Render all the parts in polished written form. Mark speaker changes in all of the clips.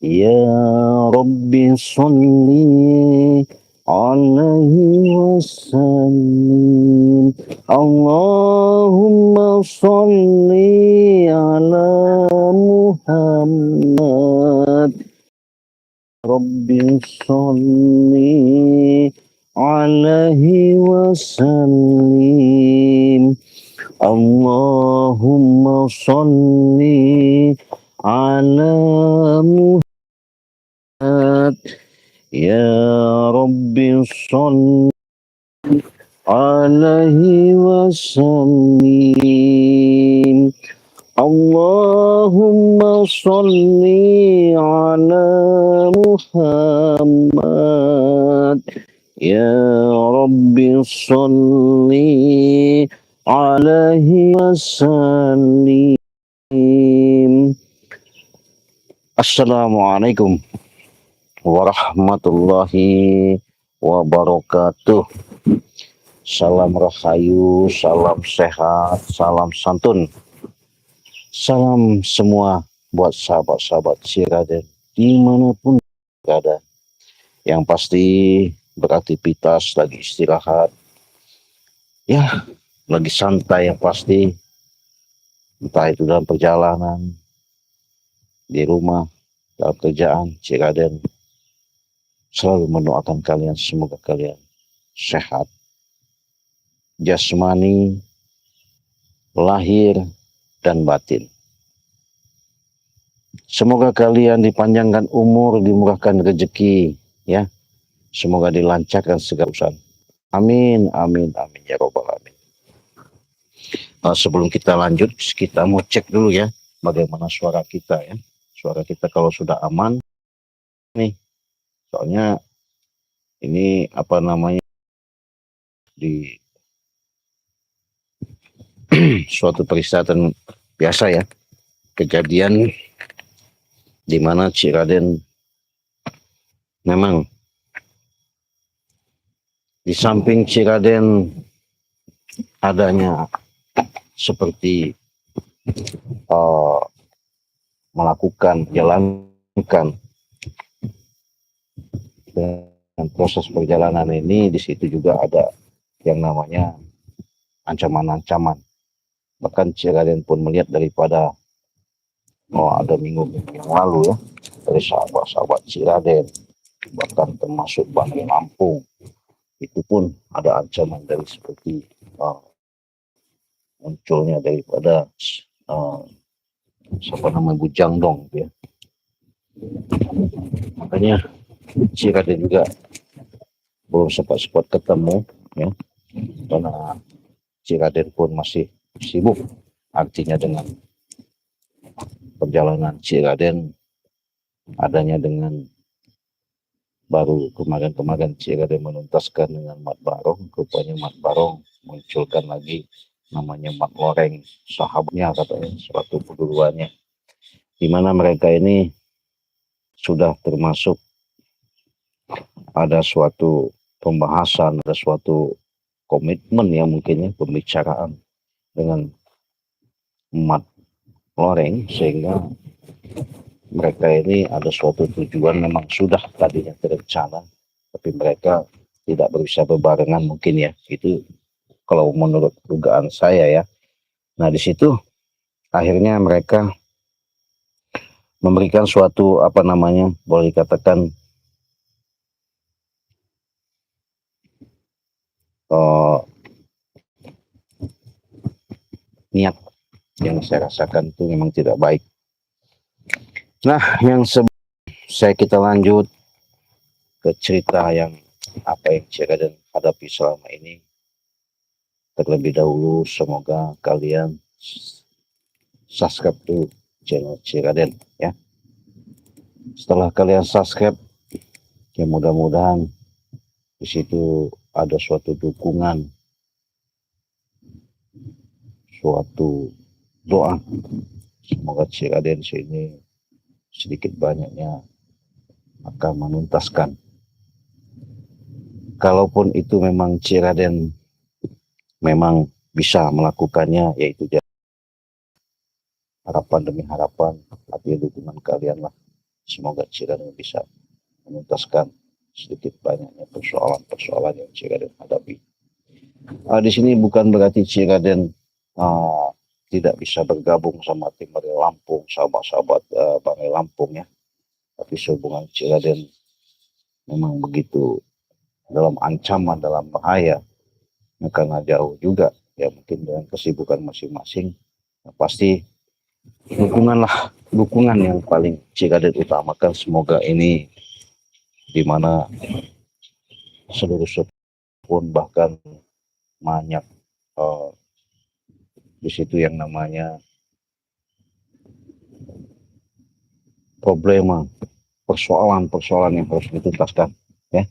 Speaker 1: Ya Rabbi salli alaihi wasallim. Allahumma salli ala Muhammad. Rabbi salli alaihi wasallim. Allahumma salli ala Muhammad. Ya Rabbi salli alaihi wasallim. Allahumma salli ala Muhammad. Ya Rabbi salli alaihi wasallim. Assalamualaikum warahmatullahi wabarakatuh. Salam rahayu, salam sehat, salam santun. Salam semua buat sahabat-sahabat si Raden dimanapun berada. Yang pasti beraktivitas, lagi istirahat. Ya, lagi santai yang pasti. Entah itu dalam perjalanan, di rumah, dalam kerjaan, si Raden selalu mendoakan kalian, semoga kalian sehat, jasmani, lahir, dan batin. Semoga kalian dipanjangkan umur, dimurahkan rezeki, ya. Semoga dilancarkan segala urusan. Amin, amin, amin ya robbal alamin. Sebelum kita lanjut, kita mau cek dulu ya, bagaimana suara kita ya. Suara kita kalau sudah aman, nih, soalnya ini apa namanya di suatu peristiwa biasa ya, kejadian di mana Cik Raden memang di samping Cik Raden adanya seperti jalankan dengan proses perjalanan ini, di situ juga ada yang namanya ancaman-ancaman. Bahkan Cik Raden pun melihat daripada ada minggu yang lalu ya, dari sahabat-sahabat Cik Raden, bahkan termasuk Bani Lampung, itu pun ada ancaman dari seperti munculnya daripada siapa namanya Bujang Dong ya. Makanya Cik Raden juga belum sempat ketemu ya, karena Cik Raden pun masih sibuk, artinya dengan perjalanan Cik Raden adanya dengan baru kemarin Cik Raden menuntaskan dengan Mat Barong. Rupanya Mat Barong munculkan lagi namanya Mat Loreng, sahabatnya katanya, suatu perguruannya, di mana mereka ini sudah termasuk ada suatu pembahasan, ada suatu komitmen ya, mungkin ya, pembicaraan dengan Mat Loreng, sehingga mereka ini ada suatu tujuan memang sudah tadinya terencana, tapi mereka tidak bisa berbarengan mungkin ya, itu kalau menurut dugaan saya ya. Nah di situ akhirnya mereka memberikan suatu apa namanya, boleh dikatakan niat yang saya rasakan itu memang tidak baik. Nah, yang kita lanjut ke cerita yang apa yang Cik Raden hadapi selama ini. Terlebih dahulu, semoga kalian subscribe dulu channel Cik Raden ya. Setelah kalian subscribe, ya mudah-mudahan di situ ada suatu dukungan, suatu doa. Semoga Cik Raden sini sedikit banyaknya akan menuntaskan. Kalaupun itu memang Cik Raden memang bisa melakukannya, yaitu harapan demi harapan, artinya dukungan kalian lah. Semoga Ciraden bisa menuntaskan sedikit banyaknya persoalan-persoalan yang Ciraden hadapi. Di sini bukan berarti Ciraden tidak bisa bergabung sama tim Mari Lampung, sahabat-sahabat Mari Lampung ya. Tapi sehubungan Ciraden memang begitu dalam ancaman, dalam bahaya, karena jauh juga ya, mungkin dengan kesibukan masing-masing, pasti dukungan yang paling Ciraden utamakan. Semoga ini dimana seluruh pun bahkan banyak di situ yang namanya problema, persoalan-persoalan yang harus dituntaskan ya.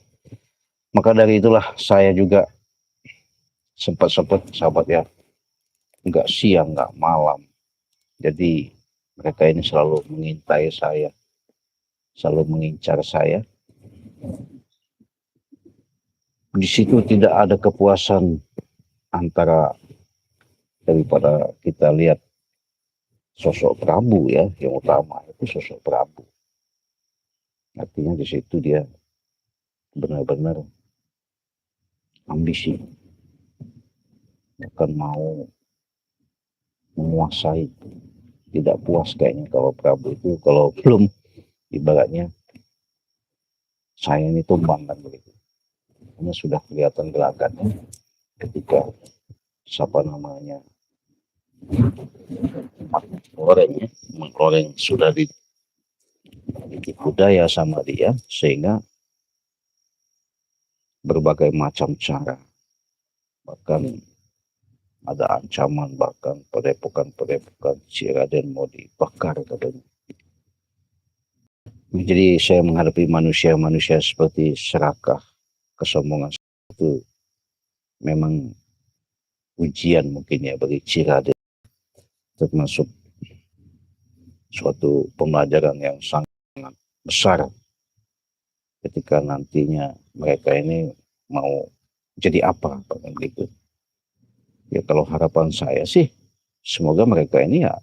Speaker 1: Maka dari itulah saya juga sempat sahabat ya, nggak siang nggak malam, jadi mereka ini selalu mengintai saya, selalu mengincar saya. Di situ tidak ada kepuasan antara daripada kita lihat sosok Prabu ya, yang utama itu sosok Prabu. Artinya di situ dia benar-benar ambisi, bukan mau menguasai, tidak puas kayaknya kalau Prabu itu kalau belum ibaratnya saya ini tumbang kan begitu. Karena sudah kelihatan gelagatnya ketika siapa namanya goreng sudah ditipu daya sama dia, sehingga berbagai macam cara, bahkan ada ancaman, bahkan padepokan Ciraden mau dibakar katanya. Jadi saya menghadapi manusia seperti serakah, kesombongan itu memang ujian mungkin ya bagi Ciraden, termasuk suatu pembelajaran yang sangat besar ketika nantinya mereka ini mau jadi apa begitu. Ya kalau harapan saya sih semoga mereka ini ya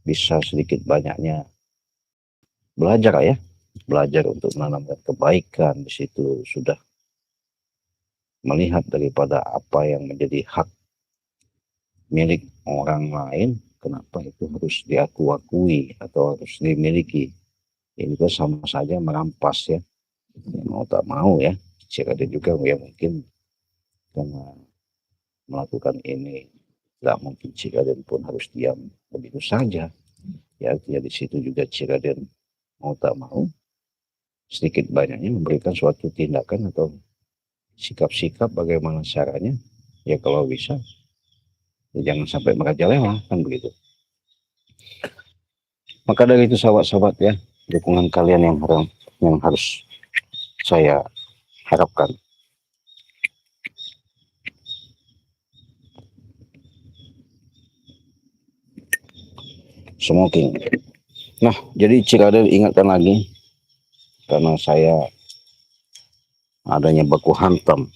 Speaker 1: bisa sedikit banyaknya belajar untuk menanamkan kebaikan. Di situ sudah melihat daripada apa yang menjadi hak milik orang lain, kenapa itu harus diakui atau harus dimiliki. Ini juga sama saja merampas ya, mau tak mau ya. Ciraden juga ya mungkin karena melakukan ini, tidak mungkin Ciraden pun harus diam begitu saja ya. Artinya di situ juga Ciraden mau tak mau sedikit banyaknya memberikan suatu tindakan atau sikap-sikap bagaimana caranya ya, kalau bisa ya jangan sampai merajalela kan begitu. Maka dari itu sahabat-sahabat ya, dukungan kalian yang harus saya harapkan. Smoking. Nah, jadi Ciraden ingatkan lagi, karena saya adanya baku hantam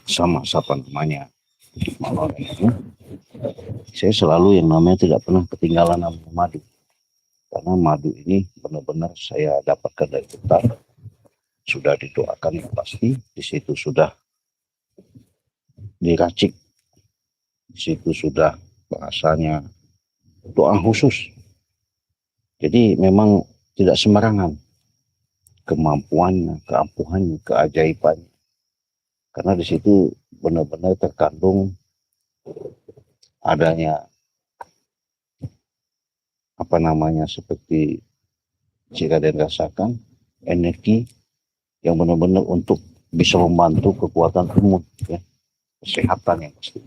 Speaker 1: sama siapa namanya saya selalu yang namanya tidak pernah ketinggalan namanya madu, karena madu ini benar-benar saya dapatkan dari hutan, sudah didoakan yang pasti, di situ sudah diracik, di situ sudah bahasanya doa khusus. Jadi memang tidak sembarangan kemampuannya, keampuhannya, keajaibannya. Karena di situ benar-benar terkandung adanya apa namanya seperti Ciraden rasakan energi yang benar-benar untuk bisa membantu kekuatan imun ya, kesehatan yang pasti.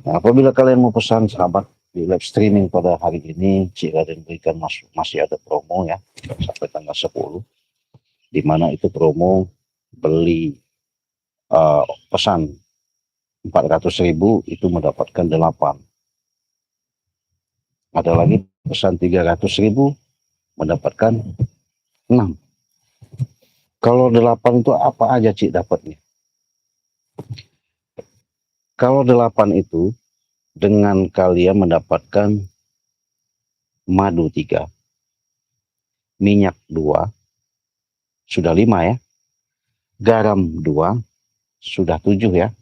Speaker 1: Nah, apabila kalian mau pesan sahabat di live streaming pada hari ini, Ciraden berikan masih ada promo ya sampai tanggal 10, di mana itu promo beli pesan 400.000 itu mendapatkan 8. Ada lagi pesan 300.000 mendapatkan 6. Kalau 8 itu apa aja Cik dapatnya? Kalau 8 itu dengan kalian mendapatkan madu 3, minyak 2, sudah 5 ya. Garam 2, sudah 7 ya.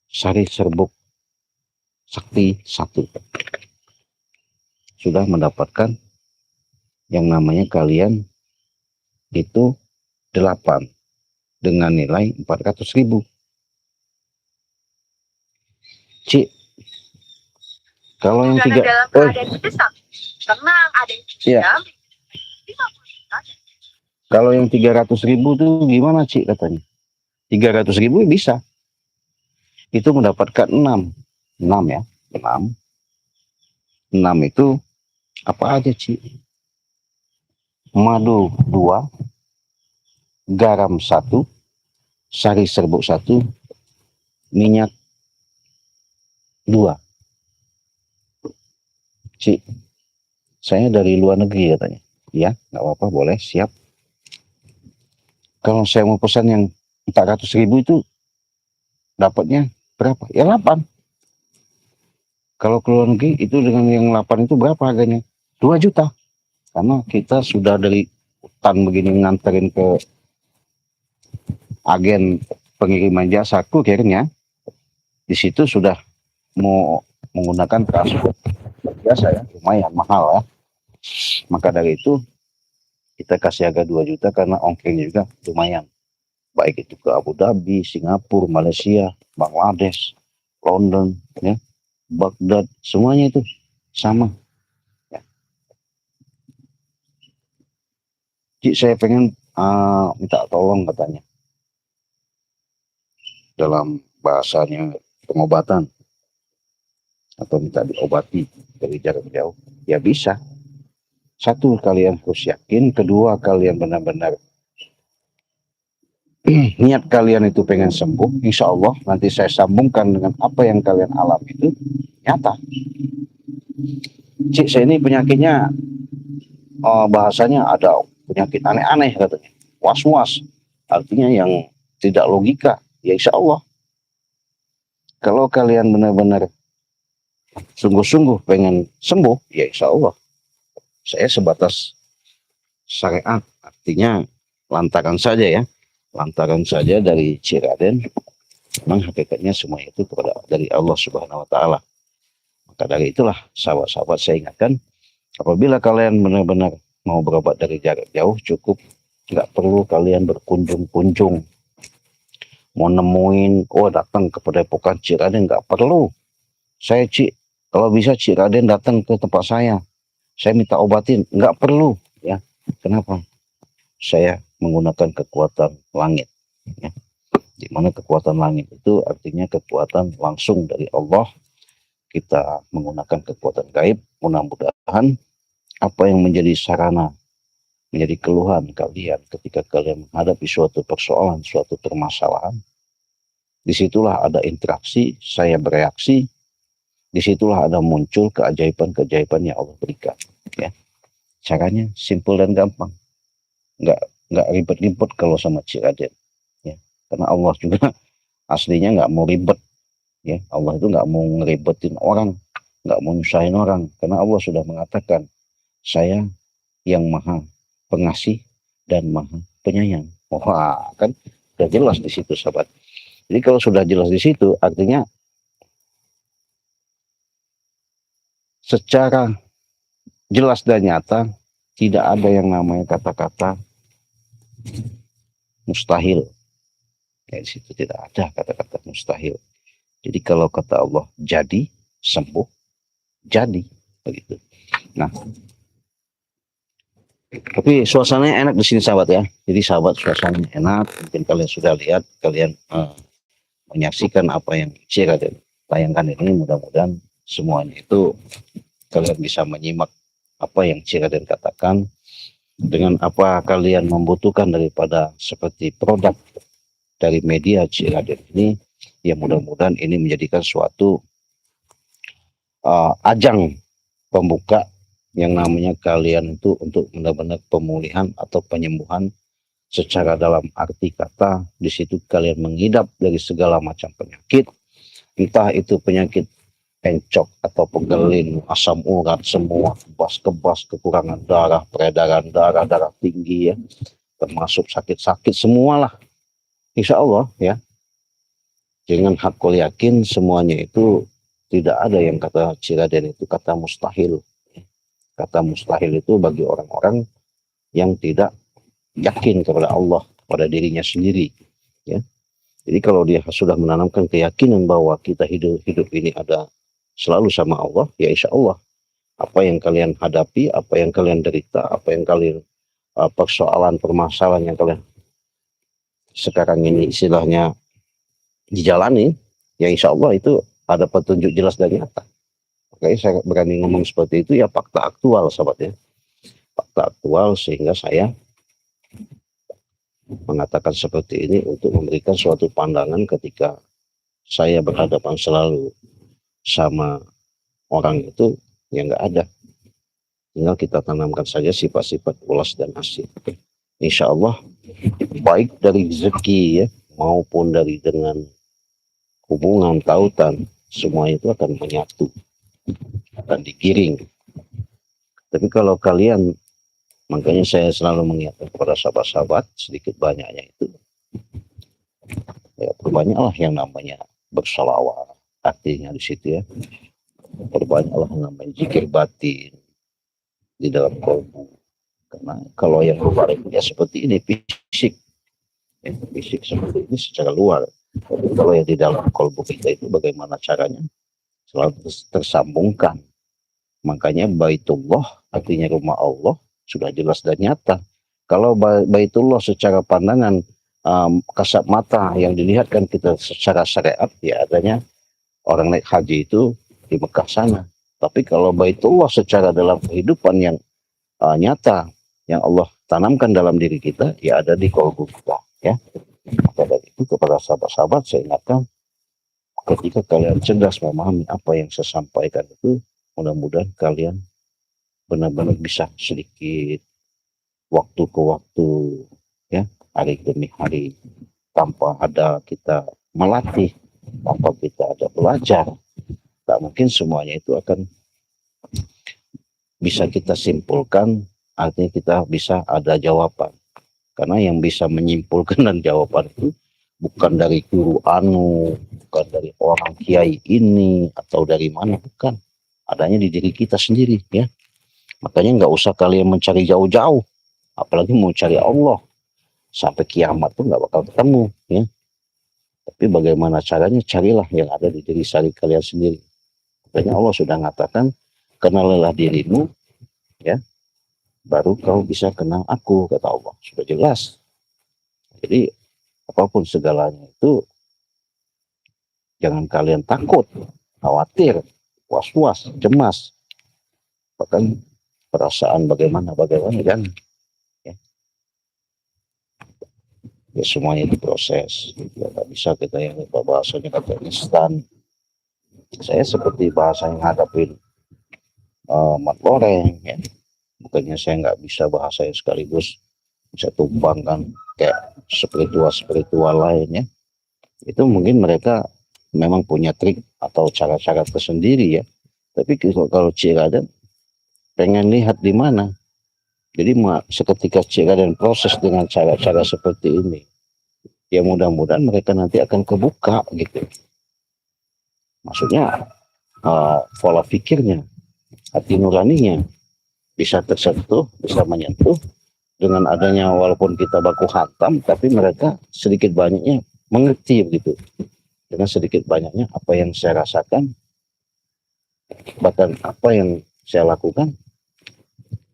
Speaker 1: Sari serbuk sakti 1. Sudah mendapatkan yang namanya kalian itu 8 dengan nilai 400.000. Cik, kalau yang 3
Speaker 2: dalam keadaan mendesak, tenang, ada yang
Speaker 1: ya.
Speaker 2: 50 juta.
Speaker 1: Kalau yang 300.000 tuh gimana Cik katanya? 300.000 bisa. Itu mendapatkan 6 ya. 6 itu apa aja Cik? Madu 2, garam 1, sari serbuk 1, minyak 2. Cik, saya dari luar negeri katanya. Ya, nggak apa-apa, boleh, siap. Kalau saya mau pesan yang 400.000 itu dapatnya berapa? Ya 8. Kalau ke luar negeri itu dengan yang 8 itu berapa harganya? 2 juta. Karena kita sudah dari hutan begini nganterin ke agen pengiriman jasa kurirnya. Di situ sudah mau menggunakan transport biasa ya, lumayan mahal ya. Maka dari itu kita kasih harga 2 juta karena ongkirnya juga lumayan. Baik itu ke Abu Dhabi, Singapura, Malaysia, Bangladesh, London, ya, Baghdad, semuanya itu sama. Ya. Cik, saya pengen minta tolong katanya. Dalam bahasanya pengobatan. Atau minta diobati dari jarak jauh. Ya bisa. 1, kalian harus yakin. 2, kalian benar-benar niat kalian itu pengen sembuh. Insya Allah nanti saya sambungkan dengan apa yang kalian alami itu nyata. Cik, saya ini penyakitnya bahasanya ada penyakit aneh-aneh katanya. Was-was. Artinya yang tidak logika. Ya insya Allah. Kalau kalian benar-benar sungguh-sungguh pengen sembuh, ya insya Allah. Saya sebatas syariat. Artinya lantaran saja ya. Lantaran saja dari Ciraden. Memang hakikatnya semua itu kepada dari Allah Subhanahu wa Ta'ala. Maka dari itulah sahabat-sahabat saya ingatkan, apabila kalian benar-benar mau berobat dari jarak jauh, cukup nggak perlu kalian berkunjung-kunjung. Mau nemuin, datang ke Padepokan Ciraden, nggak perlu. Saya Cik, kalau bisa Ciraden datang ke tempat saya minta obatin, nggak perlu ya. Kenapa? Saya menggunakan kekuatan langit. Ya. Di mana kekuatan langit itu artinya kekuatan langsung dari Allah. Kita menggunakan kekuatan gaib, mudah-mudahan apa yang menjadi sarana, menjadi keluhan kalian ketika kalian menghadapi suatu persoalan, suatu permasalahan, disitulah ada interaksi, saya bereaksi, disitulah ada muncul keajaiban-keajaiban yang Allah berikan. Ya. Caranya simpel dan gampang, nggak ribet-ribet kalau sama Ciraden. Ya. Karena Allah juga aslinya nggak mau ribet. Ya, Allah itu nggak mau ngeribetin orang, nggak mau nyusahin orang, karena Allah sudah mengatakan, saya yang maha pengasih dan maha penyayang. Wah, kan sudah jelas di situ, sahabat. Jadi kalau sudah jelas di situ, artinya secara jelas dan nyata tidak ada yang namanya kata-kata mustahil. Kayak di situ tidak ada kata-kata mustahil. Jadi kalau kata Allah jadi, sembuh, jadi begitu. Nah, tapi suasananya enak di sini sahabat ya. Jadi sahabat, suasananya enak. Mungkin kalian sudah lihat, kalian menyaksikan apa yang Ciraden tayangkan ini. Mudah-mudahan semuanya itu kalian bisa menyimak apa yang Ciraden katakan. Dengan apa kalian membutuhkan daripada seperti produk dari media Ciraden ini, ya mudah-mudahan ini menjadikan suatu ajang pembuka yang namanya kalian itu untuk benar-benar pemulihan atau penyembuhan secara dalam arti kata. Di situ kalian mengidap dari segala macam penyakit, entah itu penyakit encok atau pegelin, asam urat semua, kebas-kebas, kekurangan darah, peredaran darah, darah tinggi ya, termasuk sakit-sakit semualah. Insya Allah ya, dengan hakul yakin semuanya itu tidak ada yang kata Ciraden itu kata mustahil. Kata mustahil itu bagi orang-orang yang tidak yakin kepada Allah, pada dirinya sendiri. Ya. Jadi kalau dia sudah menanamkan keyakinan bahwa kita hidup ini ada selalu sama Allah, ya insya Allah apa yang kalian hadapi, apa yang kalian derita, apa yang kalian persoalan, permasalahan yang kalian sekarang ini istilahnya dijalani, ya insya Allah itu ada petunjuk jelas dan nyata. Makanya saya berani ngomong seperti itu ya fakta aktual sahabat ya. Fakta aktual sehingga saya mengatakan seperti ini untuk memberikan suatu pandangan ketika saya berhadapan selalu sama orang itu yang nggak ada. Tinggal kita tanamkan saja sifat-sifat ulas dan asih. Insya Allah baik dari rezeki ya maupun dari dengan hubungan tautan semua itu akan menyatu, akan digiring. Tapi kalau kalian, makanya saya selalu mengingatkan kepada sahabat-sahabat sedikit banyaknya itu ya perbanyaklah yang namanya bersalawat, artinya di situ ya perbanyaklah yang namanya zikir batin di dalam kolbu. Karena kalau yang luar ya seperti ini fisik ya, fisik seperti ini secara luar. Tapi kalau yang di dalam kolbu kita itu bagaimana caranya selalu tersambungkan. Makanya Baitullah artinya rumah Allah sudah jelas dan nyata. Kalau Baitullah secara pandangan kasat mata yang dilihatkan kita secara syariat ya adanya orang naik haji itu di Mekah sana. Tapi kalau Baitullah secara dalam kehidupan yang nyata yang Allah tanamkan dalam diri kita ya ada di kolbu kita ya. Maka dari itu kepada sahabat-sahabat saya ingatkan ketika kalian cerdas memahami apa yang saya sampaikan itu mudah-mudahan kalian benar-benar bisa sedikit waktu ke waktu ya hari demi hari tanpa ada kita melatih, tanpa kita ada belajar, tak mungkin semuanya itu akan bisa kita simpulkan, artinya kita bisa ada jawaban. Karena yang bisa menyimpulkan dan jawaban itu bukan dari guru anu, bukan dari orang kiai ini atau dari mana, bukan. Adanya di diri kita sendiri ya. Makanya nggak usah kalian mencari jauh-jauh, apalagi mau cari Allah sampai kiamat pun nggak bakal ketemu ya. Tapi bagaimana caranya, carilah yang ada di diri kalian sendiri. Makanya Allah sudah mengatakan kenalilah dirimu ya, baru kau bisa kenal aku, kata Allah. Sudah jelas. Jadi apapun segalanya itu jangan kalian takut, khawatir, was-was, cemas, bahkan perasaan bagaimana jangan ya. Ya semuanya diproses ya, nggak bisa kita yang bahasanya kata instan. Saya seperti bahasa yang hadapin mat loreng ya. Bukannya saya nggak bisa bahasa yang sekaligus bisa tumbangkan kayak spiritual lainnya. Itu mungkin mereka memang punya trik atau cara-cara tersendiri ya. Tapi kalau Ciraden pengen lihat di mana. Jadi seketika Ciraden proses dengan cara-cara seperti ini. Ya mudah-mudahan mereka nanti akan kebuka gitu. Maksudnya pola pikirnya, hati nuraninya bisa tersentuh, bisa menyentuh dengan adanya walaupun kita baku hantam, tapi mereka sedikit banyaknya mengerti gitu. Dengan sedikit banyaknya apa yang saya rasakan, bahkan apa yang saya lakukan,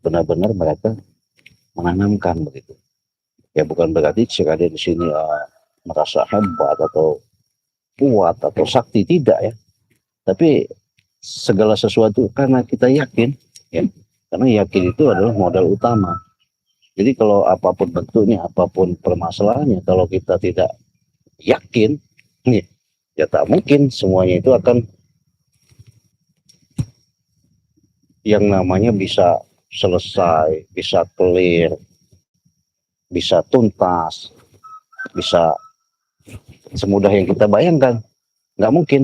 Speaker 1: benar-benar mereka menanamkan begitu. Ya bukan berarti Ciraden di sini merasa hebat atau kuat atau sakti, tidak ya. Tapi segala sesuatu karena kita yakin ya. Karena yakin itu adalah modal utama. Jadi kalau apapun bentuknya, apapun permasalahannya, kalau kita tidak yakin, ya tak mungkin semuanya itu akan yang namanya bisa selesai, bisa clear, bisa tuntas, bisa semudah yang kita bayangkan. Nggak mungkin.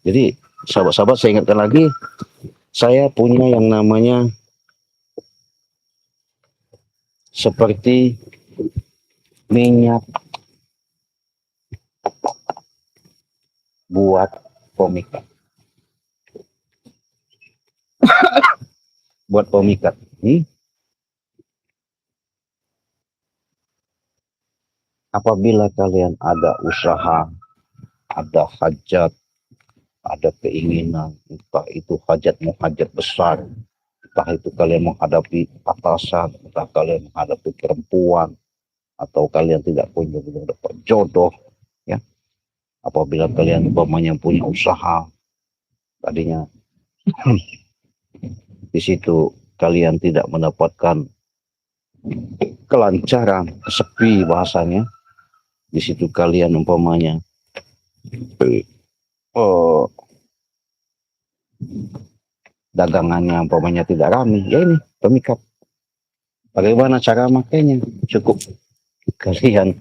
Speaker 1: Jadi sahabat-sahabat, saya ingatkan lagi, saya punya yang namanya seperti minyak buat pemikat. Buat pemikat ini, apabila kalian ada usaha, ada hajat, ada keinginan, entah itu hajatmu hajat besar, entah itu kalian menghadapi atasan, entah kalian menghadapi perempuan, atau kalian tidak punya belum dapat jodoh, ya. Apabila kalian umpamanya punya usaha, tadinya di situ kalian tidak mendapatkan kelancaran, sepi bahasanya, di situ kalian umpamanya dagangannya umpamanya tidak ramai, ya ini pemikat. Bagaimana cara makainya? Cukup kalian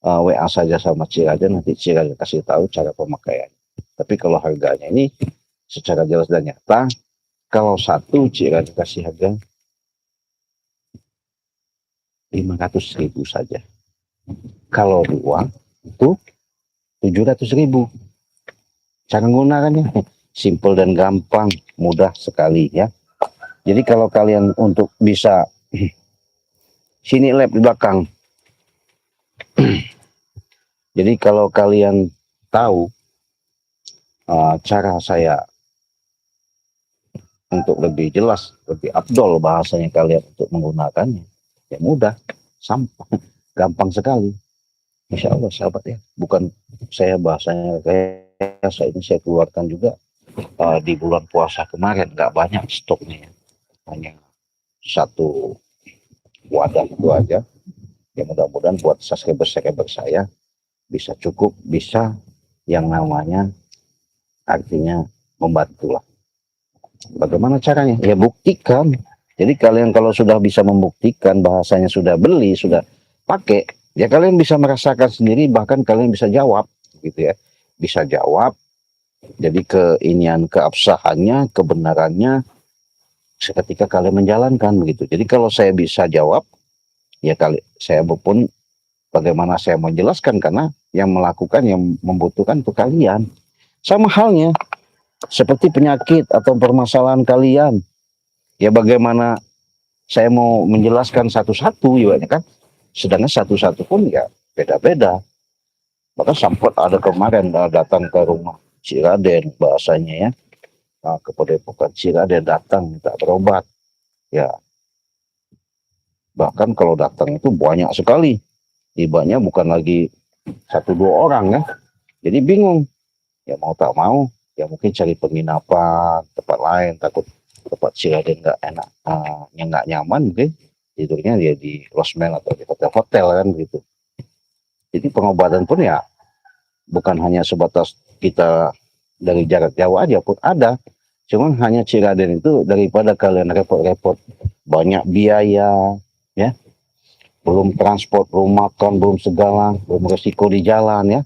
Speaker 1: WA saja sama Ciraden, nanti Ciraden kasih tahu cara pemakaian. Tapi kalau harganya ini secara jelas dan nyata, kalau satu Ciraden kasih harga 500.000 saja. Kalau dua itu 700.000. Cara menggunakannya simple dan gampang, mudah sekali ya. Jadi kalau kalian untuk bisa sini lab di belakang. Jadi kalau kalian tahu cara saya untuk lebih jelas, lebih afdol bahasanya kalian untuk menggunakannya, ya mudah, gampang sekali. Insya Allah sahabat ya, bukan saya bahasanya kayak ini saya keluarkan juga di bulan puasa kemarin, nggak banyak stoknya, hanya satu wadah itu aja. Ya mudah-mudahan buat subscriber saya bisa cukup, bisa yang namanya artinya membantu lah. Bagaimana caranya? Ya buktikan. Jadi kalian kalau sudah bisa membuktikan bahasanya sudah beli, sudah pakai, ya kalian bisa merasakan sendiri, bahkan kalian bisa jawab gitu ya. Bisa jawab. Jadi keabsahannya, kebenarannya seketika kalian menjalankan begitu. Jadi kalau saya bisa jawab, ya saya pun bagaimana saya mau jelaskan, karena yang melakukan, yang membutuhkan itu kalian. Sama halnya seperti penyakit atau permasalahan kalian, ya bagaimana saya mau menjelaskan satu-satu ya kan, sedangkan satu-satu pun ya beda-beda. Maka sempat ada kemarin datang ke rumah Ciraden bahasanya ya, ke Padepokan Ciraden, datang minta berobat ya. Bahkan kalau datang itu banyak sekali, tibanya bukan lagi 1-2 orang ya. Jadi bingung, ya mau tak mau, ya mungkin cari penginapan, tempat lain, takut tempat Ciraden nggak enak, nggak nyaman, mungkin tidurnya dia di losmen atau di hotel-hotel kan gitu. Jadi pengobatan pun ya bukan hanya sebatas kita dari jarak jauh aja, pun ada. Cuman hanya Ciraden itu daripada kalian repot-repot, banyak biaya, ya, belum transport, belum makan, belum segala, belum resiko di jalan ya.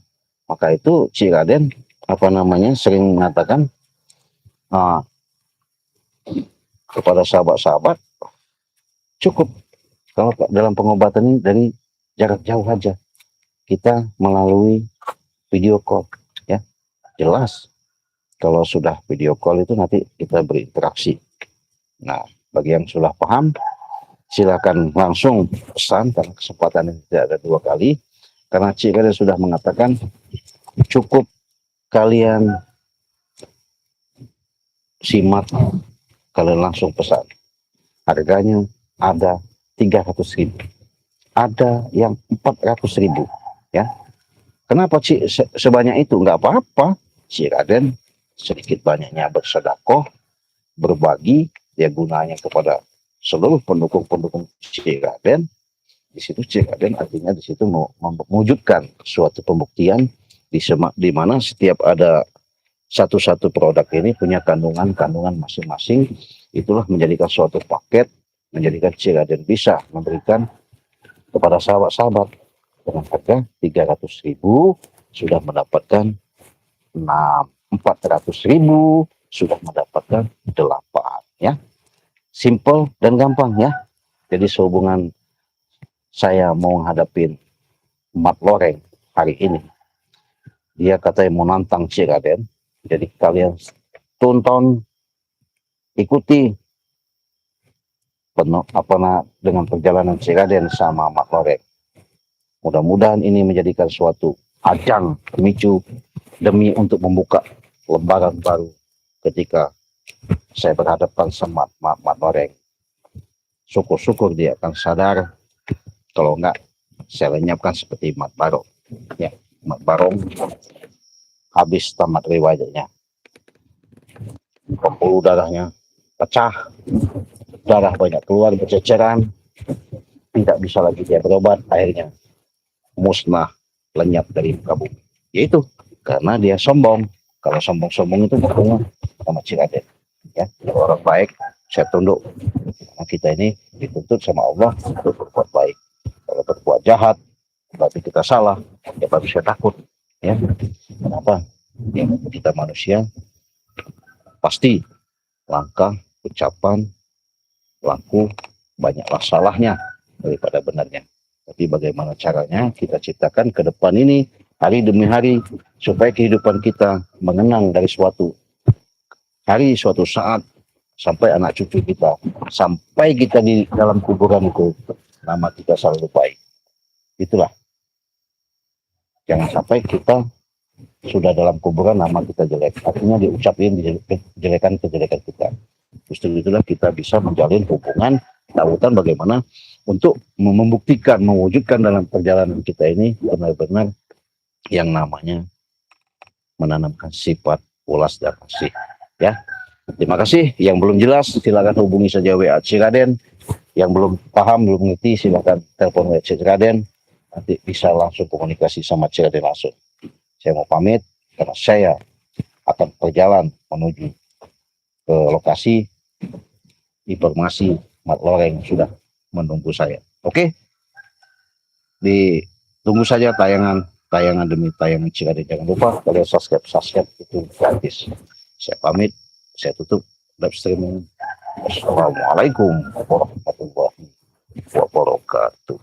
Speaker 1: Maka itu Ciraden sering mengatakan kepada sahabat-sahabat, cukup kalau dalam pengobatan ini dari jarak jauh aja, kita melalui video call ya. Jelas kalau sudah video call itu nanti kita berinteraksi. Nah, bagi yang sudah paham silakan langsung pesan, karena kesempatan ini tidak ada 2 kali, karena Ciraden sudah mengatakan cukup kalian simak, kalian langsung pesan. Harganya ada 300.000, ada yang 400.000 ya. Kenapa sebanyak itu? Nggak apa-apa, Ciraden sedikit banyaknya bersedekah, berbagi, ya gunanya kepada seluruh pendukung-pendukung Ciraden. Di situ Ciraden artinya di situ mau mewujudkan suatu pembuktian di mana setiap ada satu-satu produk ini punya kandungan masing-masing. Itulah menjadikan suatu paket, menjadikan Ciraden bisa memberikan kepada sahabat-sahabat dengan harga 300.000 sudah mendapatkan 6, 400.000 sudah mendapatkan 8 ya. Simple dan gampang ya. Jadi sehubungan saya mau menghadapin Mat Loreng hari ini, dia katanya mau nantang Ciraden. Jadi kalian tonton, ikuti dengan perjalanan Ciraden sama Mat Loreng. Mudah-mudahan ini menjadikan suatu ajang pemicu demi untuk membuka lembaran baru ketika saya berhadapan sama Mat Loreng. Syukur-syukur dia akan sadar, kalau enggak saya lenyapkan seperti Mat Barong. Ya, Mat Barong habis tamat riwayatnya. Pembuluh darahnya pecah, darah banyak keluar berceceran, tidak bisa lagi dia berobat, akhirnya musnah, lenyap dari muka bumi. Yaitu karena dia sombong. Kalau sombong-sombong itu berhubungan sama Ciraden. Ya, orang baik saya tunduk. Karena kita ini dituntut sama Allah untuk berbuat baik. Kalau berbuat jahat, berarti kita salah. Ya baru saya takut. Ya, kenapa? Ya, kita manusia pasti langkah, ucapan, laku banyaklah salahnya daripada benarnya. Tapi bagaimana caranya kita ciptakan ke depan ini hari demi hari supaya kehidupan kita mengenang dari suatu hari, suatu saat sampai anak cucu kita, sampai kita di dalam kuburan itu nama kita selalu baik. Itulah, jangan sampai kita sudah dalam kuburan nama kita jelek, artinya diucapin kejelekan kita. Justru itulah kita bisa menjalin hubungan tautan bagaimana untuk membuktikan, mewujudkan dalam perjalanan kita ini benar-benar yang namanya menanamkan sifat ulas dan kasih. Ya, terima kasih. Yang belum jelas silakan hubungi saja WA Ciraden. Yang belum paham, belum ngerti, silakan telepon WA Ciraden. Nanti bisa langsung komunikasi sama Ciraden langsung. Saya mau pamit karena saya akan berjalan menuju ke lokasi. Informasi Mat Loreng sudah menunggu saya. Oke, ditunggu saja tayangan demi tayangan Ciraden. Jangan lupa kalian subscribe itu gratis. Saya pamit, saya tutup live streaming. Assalamualaikum warahmatullahi wabarakatuh.